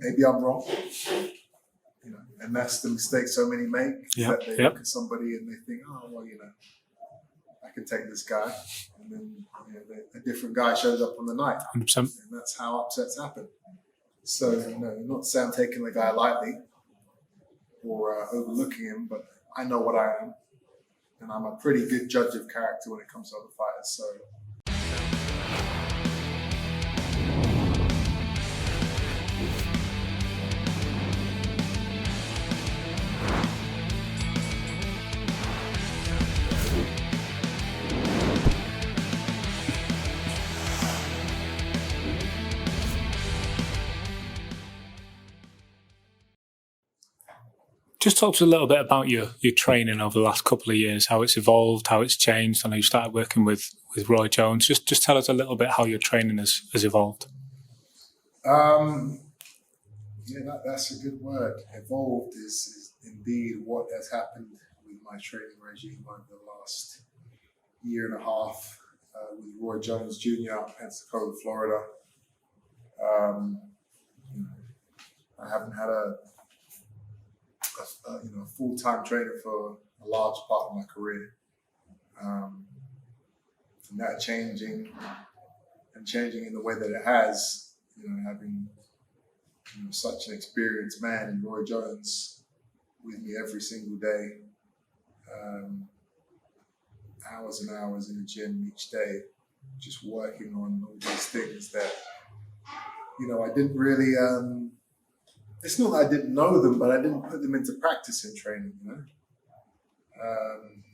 maybe I'm wrong. And that's the mistake so many make. That they look at somebody and they think, oh, well, I can take this guy. And then a different guy shows up on the night. 100%. And that's how upsets happen. So, not to say I'm taking the guy lightly or overlooking him, but I know what I am. And I'm a pretty good judge of character when it comes to other fighters. So. Just talk to us a little bit about your training over the last couple of years, how it's evolved, how it's changed. I know you started working with Roy Jones. Just tell us a little bit how your training has evolved. That's a good word. Evolved is indeed what has happened with my training regime over the last year and a half with Roy Jones Jr. out in Pensacola, Florida. I haven't had a full-time trainer for a large part of my career. And that changing in the way that it has, having such an experienced man in Roy Jones with me every single day, hours and hours in the gym each day, just working on all these things that, I didn't really, it's not that I didn't know them, but I didn't put them into practice in training,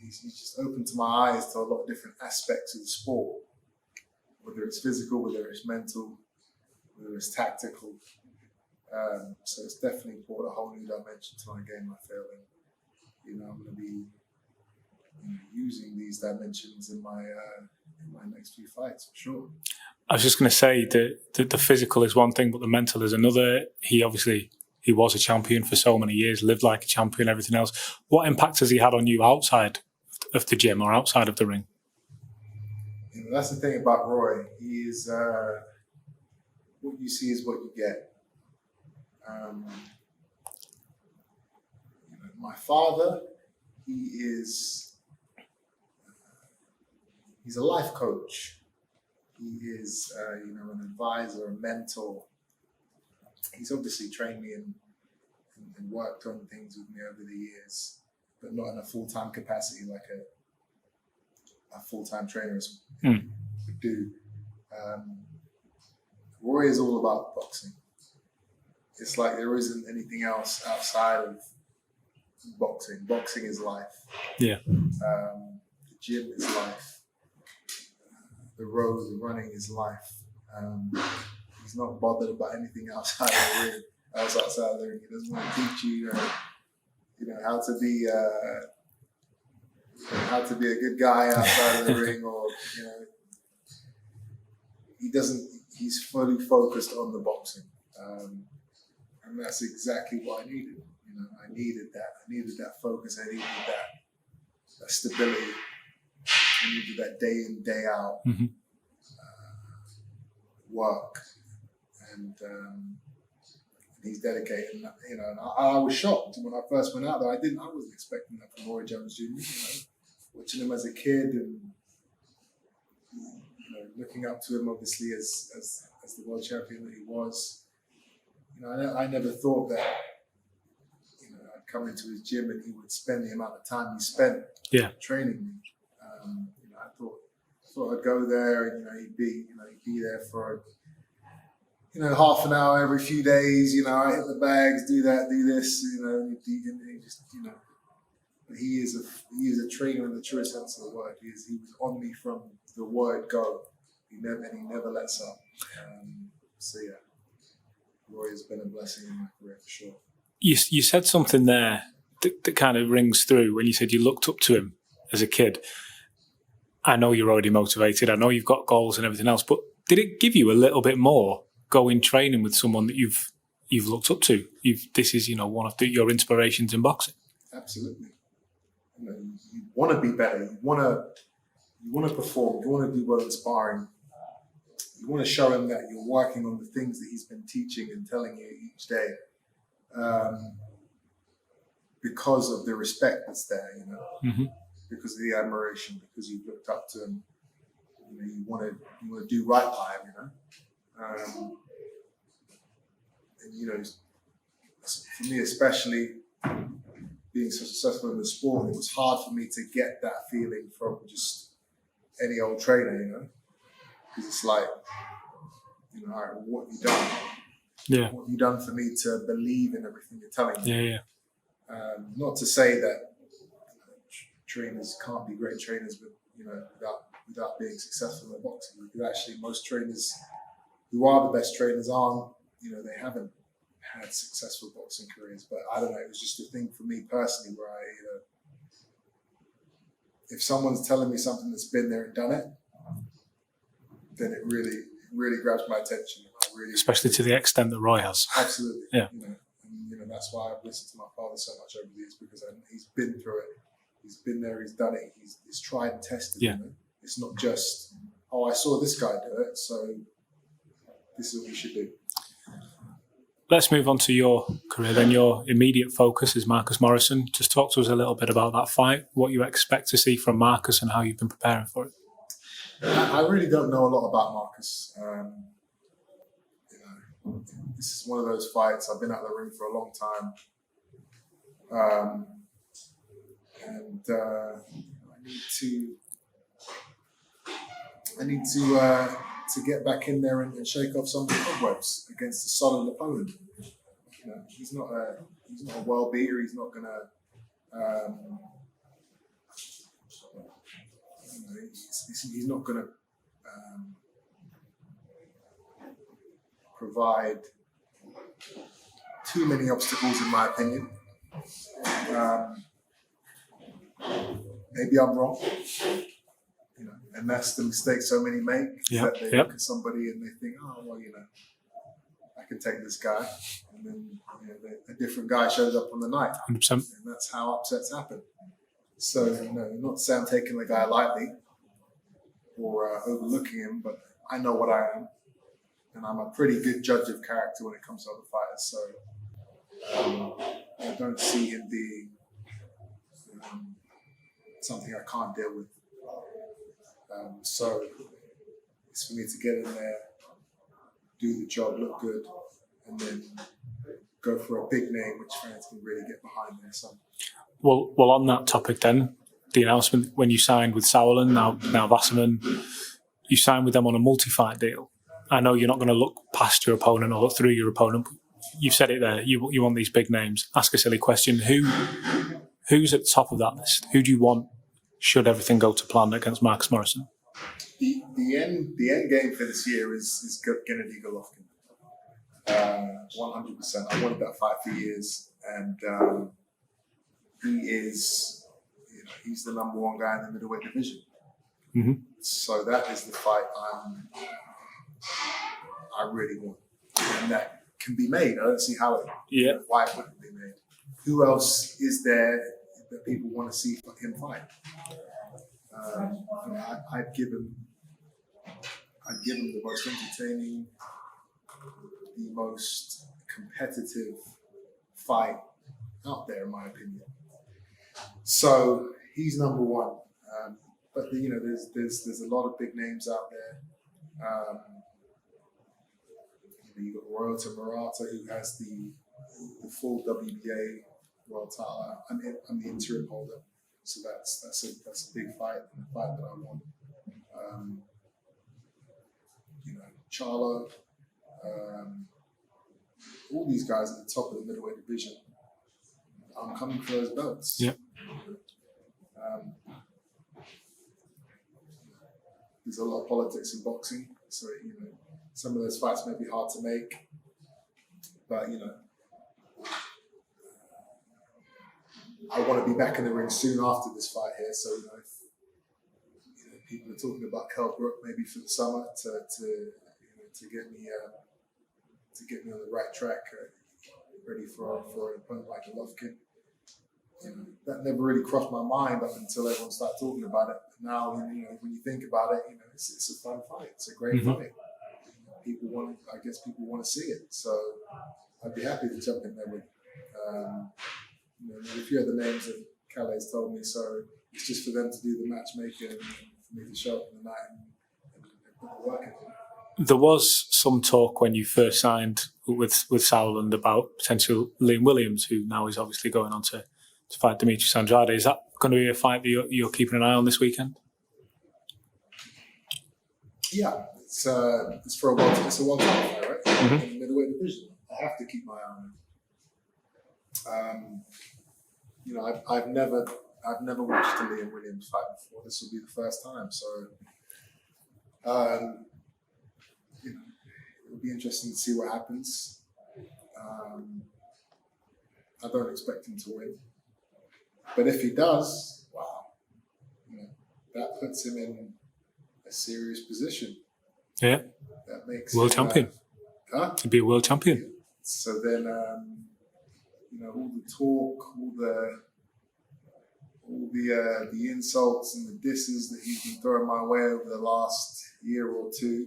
He's just opened to my eyes to a lot of different aspects of the sport, whether it's physical, whether it's mental, whether it's tactical. So it's definitely brought a whole new dimension to my game, I feel. And, I'm going to be using these dimensions in my next few fights, for sure. I was just going to say that the physical is one thing, but the mental is another. He was a champion for so many years, lived like a champion, everything else. What impact has he had on you outside of the gym or outside of the ring? That's the thing about Roy. He is, what you see is what you get. My father, he's a life coach. He is, an advisor, a mentor. He's obviously trained me and worked on things with me over the years, but not in a full-time capacity like a full-time trainer would do. Roy is all about boxing. It's like there isn't anything else outside of boxing. Boxing is life. Yeah. The gym is life. The road, the running is life. He's not bothered about anything outside of the ring. Outside of the ring, he doesn't want to teach you, how to be a good guy outside of the ring, or he doesn't. He's fully focused on the boxing, and that's exactly what I needed. I needed that. I needed that focus. I needed that stability. I needed that day in, day out work. And he's dedicated, and I was shocked when I first went out there. I wasn't expecting that from Roy Jones Jr. Watching him as a kid and looking up to him obviously as the world champion that he was. I never thought that I'd come into his gym and he would spend the amount of time he spent training me. I thought I'd go there and he'd be there for half an hour every few days. I hit the bags, do that, do this. And he just But he is a trainer in the truest sense of the word. He was on me from the word go. He never lets up. Roy has been a blessing in my career for sure. You said something there that kind of rings through when you said you looked up to him as a kid. I know you're already motivated. I know you've got goals and everything else, but did it give you a little bit more going training with someone that you've looked up to? This is one of your inspirations in boxing. Absolutely. You want to be better. You want to perform. You want to do well in sparring. you want to show him that you're working on the things that he's been teaching and telling you each day, because of the respect that's there, because of the admiration, because you've looked up to him. You want to do right by him, and for me especially, being so successful in the sport, it was hard for me to get that feeling from just any old trainer, because it's like, all right, what have you done? Yeah. What have you done for me to believe in everything you're telling me? Yeah. Not to say that trainers can't be great trainers, but without being successful in boxing, because actually most trainers who are the best trainers aren't. They haven't had successful boxing careers. But I don't know. It was just a thing for me personally, where if someone's telling me something that's been there and done it, then it really grabs my attention. Especially to the extent that Roy has. Absolutely. Yeah. And that's why I've listened to my father so much over the years, because he's been through it. He's been there. He's done it. He's tried and tested. Yeah. It's not just, I saw this guy do it, so this is what you should do. Let's move on to your career then. Your immediate focus is Marcus Morrison. Just talk to us a little bit about that fight, what you expect to see from Marcus and how you've been preparing for it. I really don't know a lot about Marcus. This is one of those fights. I've been out of the ring for a long time. I need to get back in there and shake off some of the cobwebs against a solid opponent. He's not a world beater. He's not gonna. He's not gonna provide too many obstacles, in my opinion. Maybe I'm wrong. And that's the mistake so many make. That they look at somebody and they think, I can take this guy. And then a different guy shows up on the night. 100%. And that's how upsets happen. So, not to say I'm taking the guy lightly or overlooking him, but I know what I am. And I'm a pretty good judge of character when it comes to other fighters. So I don't see him being something I can't deal with. So it's for me to get in there, do the job, look good, and then go for a big name which fans can really get behind there. So. Well, on that topic then, the announcement when you signed with Sauerland, now Wasserman, you signed with them on a multi-fight deal. I know you're not going to look past your opponent or look through your opponent. You've said it there. You want these big names. Ask a silly question. Who's at the top of that list? Who do you want? Should everything go to plan against Marcus Morrison? The end game for this year is Gennady Golovkin. 100%. I wanted that fight for years, and he's the number one guy in the middleweight division. Mm-hmm. So that is the fight I really want, and that can be made. I don't see why it wouldn't be made. Who else is there that people want to see him fight? I'd give him the most entertaining, the most competitive fight out there, in my opinion. So he's number one. But there's a lot of big names out there. You've got Royalton Murata, who has the full WBA world title. I'm the interim holder, so that's a big fight, and a fight that I want. Charlo, all these guys at the top of the middleweight division. I'm coming for those belts. Yeah. There's a lot of politics in boxing, so some of those fights may be hard to make, but I want to be back in the ring soon after this fight here. So if people are talking about Kell Brook maybe for the summer to get me on the right track, ready for an opponent like Golovkin. That never really crossed my mind up until everyone started talking about it. Now, when you think about it, it's a fun fight. It's a great fight. people want to see it. So I'd be happy to jump in there with a few other names that Calais told me. So it's just for them to do the matchmaking and for me to show up in the night and put the work in. There was some talk when you first signed with Sauerland about potential Liam Williams, who now is obviously going on to fight Demetrius Andrade. Is that going to be a fight that you're keeping an eye on this weekend? Yeah, it's for a world title fight, right? Mm-hmm. In the middleweight division, I have to keep my eye on it. I've never watched a Liam Williams fight before. This will be the first time, so it'll be interesting to see what happens. I don't expect him to win, but if he does, wow, that puts him in a serious position. Yeah, that makes world champion. He'd be a world champion. So then, all the talk, all the insults and the disses that he's been throwing my way over the last year or two,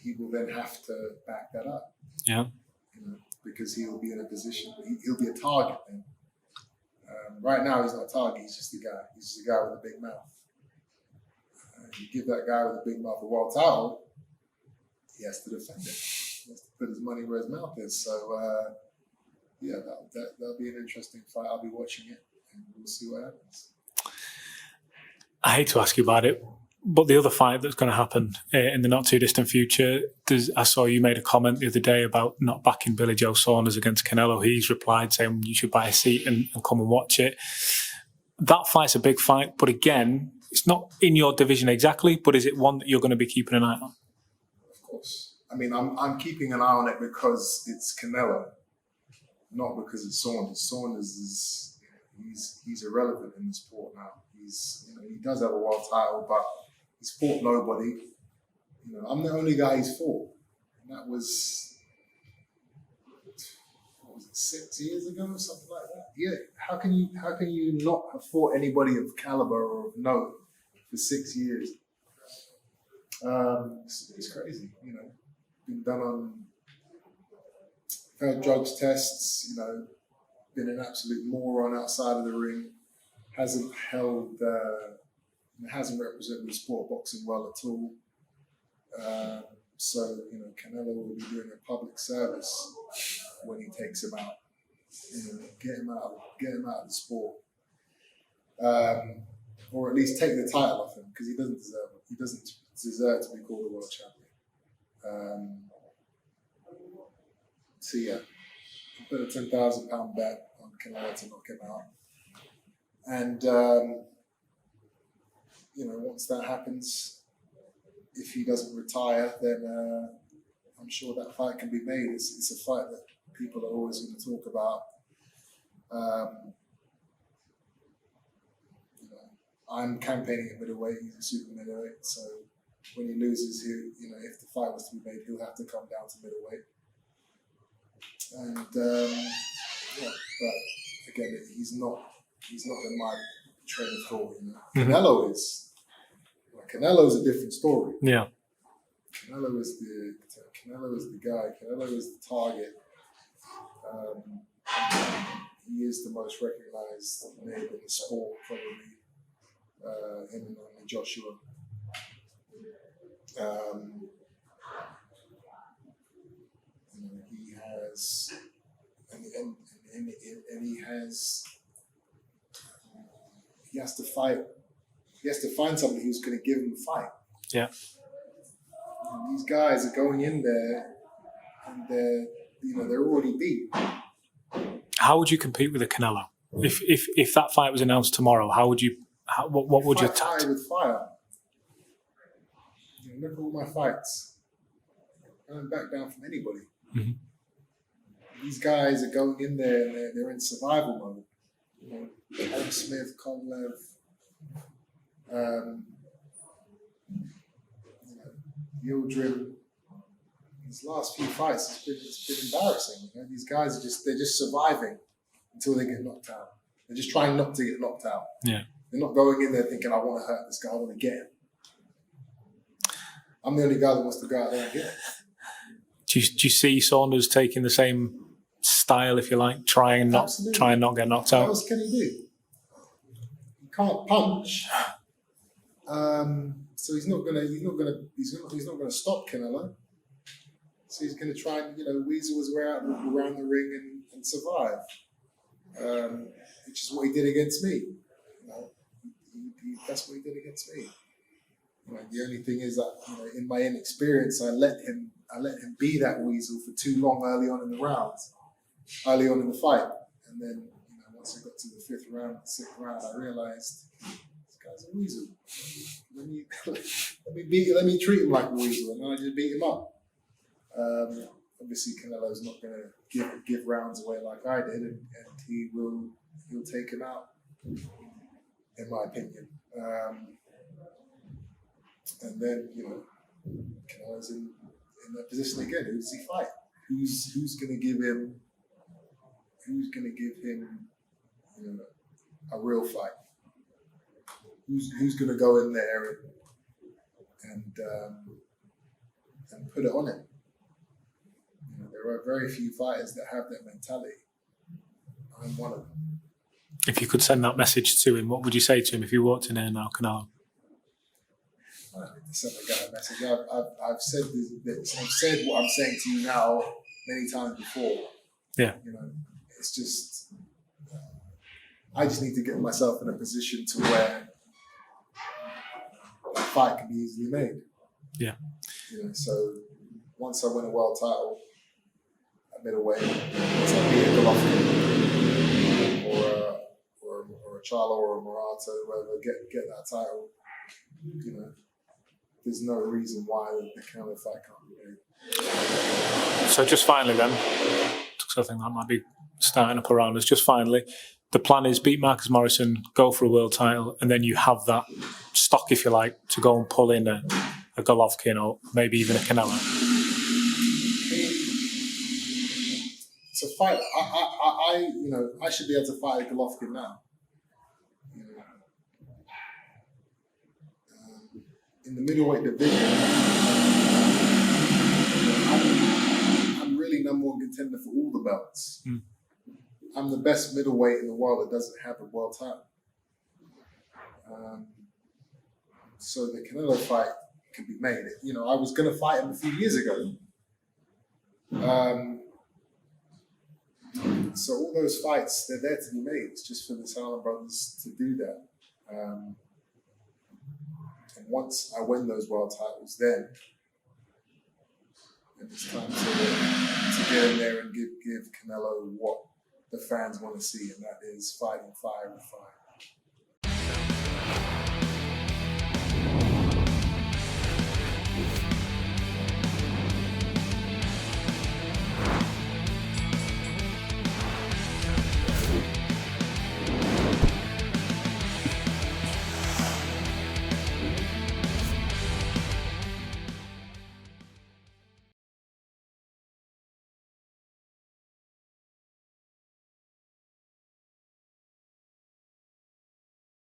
he will then have to back that up. Yeah. Because he'll be in a position, he'll be a target then. Right now, he's not a target, he's just a guy. He's just a guy with a big mouth. You give that guy with a big mouth a world title, he has to defend it. He has to put his money where his mouth is. So, that'll be an interesting fight. I'll be watching it, and we'll see what happens. I hate to ask you about it, but the other fight that's going to happen in the not too distant future, I saw you made a comment the other day about not backing Billy Joe Saunders against Canelo. He's replied saying you should buy a seat and come and watch it. That fight's a big fight, but again, it's not in your division exactly, but is it one that you're going to be keeping an eye on? Of course. I mean, I'm keeping an eye on it because it's Canelo, not because it's Saunders. Saunders is he's irrelevant in the sport now. He does have a world title, but he's fought nobody. I'm the only guy he's fought, and that was 6 years ago or something like that. Yeah, how can you not have fought anybody of caliber or of note for 6 years? It's crazy, Been done on failed drugs tests, been an absolute moron outside of the ring. Hasn't represented the sport of boxing well at all. So Canelo will be doing a public service when he takes him out. Get him out of the sport, or at least take the title off him because he doesn't deserve it. He doesn't deserve to be called a world champion. So yeah, I put a £10,000 bet on Canelo to knock him out, and once that happens, if he doesn't retire, then I'm sure that fight can be made. It's a fight that people are always going to talk about. I'm campaigning at middleweight. He's a super middleweight, so when he loses, if the fight was to be made, he'll have to come down to middleweight. And but again, he's not in my train of thought. Mm-hmm. Canelo is. Canelo is a different story. Yeah. Canelo is the guy. Canelo is the target. He is the most recognized name in the sport, probably. Him and only Joshua. He has, and he has. He has to fight. He has to find somebody who's going to give him a fight. Yeah. And these guys are going in there, and they're already beat. How would you compete with a Canelo? If that fight was announced tomorrow, how would you? What would your tactic? Fire with fire. Look at all my fights. I don't back down from anybody. Mm-hmm. These guys are going in there and they're in survival mode. Adam Smith, Kovalev. Yildirim. These last few fights, it's been embarrassing. These guys they're just surviving until they get knocked out. They're just trying not to get knocked out. Yeah. They're not going in there thinking, I want to hurt this guy, I want to get him. I'm the only guy that wants to go out there and get it. Do you see Saunders taking the same style, if you like, try and not get knocked What out? else can he do? He can't punch. So he's not gonna stop Canelo. So he's gonna try and weasel his way out around the ring and survive. Which is what he did against me. That's what he did against me. The only thing is that in my inexperience, I let him be that weasel for too long early on in the fight, and then once I got to the 5th round, 6th round, I realized this guy's a weasel. Let me treat him like a weasel, and then I just beat him up. Obviously, Canelo's not going to give rounds away like I did, and he'll take him out, in my opinion. And then Canelo's in that position again. Who does he fight? Who's going to give him? Who's going to give him a real fight? Who's going to go in there and put it on him? There are very few fighters that have that mentality. I'm one of them. If you could send that message to him, what would you say to him if you walked in here now, Canelo? I don't need to send the guy a message. I've said this. I've said what I'm saying to you now many times before. Yeah. It's just I just need to get myself in a position to where that fight can be easily made. Yeah. So once I win a world title at middleweight, once I beat a Golovkin or a Charlo or a Murata, whoever, get that title, there's no reason why the Canelo fight can't be made. So just finally then, because I think that might be starting up around us, just finally, the plan is beat Marcus Morrison, go for a world title, and then you have that stock, if you like, to go and pull in a Golovkin or maybe even a Canelo. To fight, I should be able to fight a Golovkin now. In the middleweight division, I'm really number one contender for all the belts. I'm the best middleweight in the world that doesn't have a world title. So the Canelo fight could be made. I was going to fight him a few years ago. So all those fights, they're there to be made. It's just for the Saunders brothers to do that. And once I win those world titles, then it's time to get in there and give Canelo what the fans want to see, and that is fighting fire with fire.